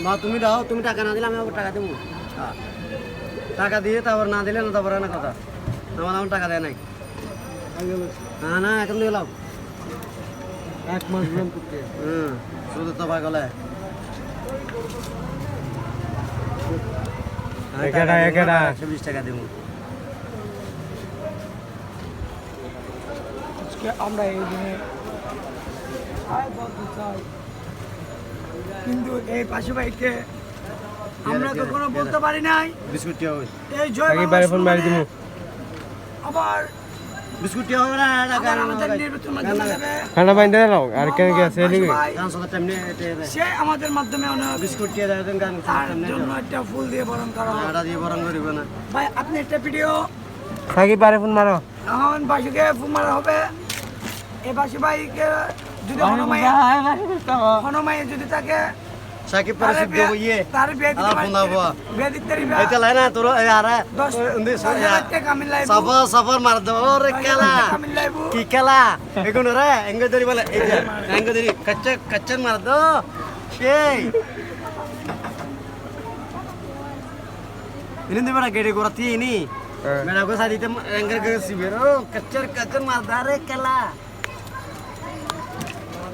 মা তুমি দাও, তুমি টাকা না দিলে আমি আবার টাকা দেবো। টাকা দিয়ে তারপর না দিলে না তারপর না কথা, আমার টাকা দেয় নাই। না না এখন দিয়ে লাও 1 মাস ব্যায়াম করতে। শুধু তো পাগলে একেডা 120 টাকা দেবো। আজকে আমরা এই দিনে আয় বলতে চাই, কিন্তু এই পাশে ভাইকে আমরা কখনো বলতে পারি নাই বিস্কুট টিয়া হবে, এই জয় বাংলা ফোন মারি দিমু। আবার বিস্কুট টিয়া হবে না টাকা আমাদের নির্বাচন মাধ্যমে যাবে খানা বাইন্দা দাও আর কেন কি আছে এদিকে গান সকাল টাইম নিয়ে সে আমাদের মাধ্যমে অনেক বিস্কুট টিয়া দেয় গান তার জন্য একটা ফুল দিয়ে বরণ করা হয়। এটা দিয়ে বরং করিব না ভাই আপনি একটা ভিডিও সাকিব বারে ফোন মারো এখন বাসুকে ফুল মারা হবে। এই বাসু ভাইকে যদি হনমাই যদি থাকে সাকিব পরে সিদ্ধ হইয়ে তার বিয়ে দিতে আলাপ না হওয়া বিয়ে দিতে এটা লাই না তোর আরে 10,000 টাকা মিলাই সফর সফর মার দো রে খেলা মিলাইবো কি খেলা এখন রে এঙ্গে ধরি বলে এই যে এঙ্গে ধরি কচ্চা কচ্চা মার দো সেই ইনি বড় গেড়ে গোরাতি নি মেরা গো সাদিতে এঙ্গে গো সিবেরো কচ্চা কচ্চা মার দা রে খেলা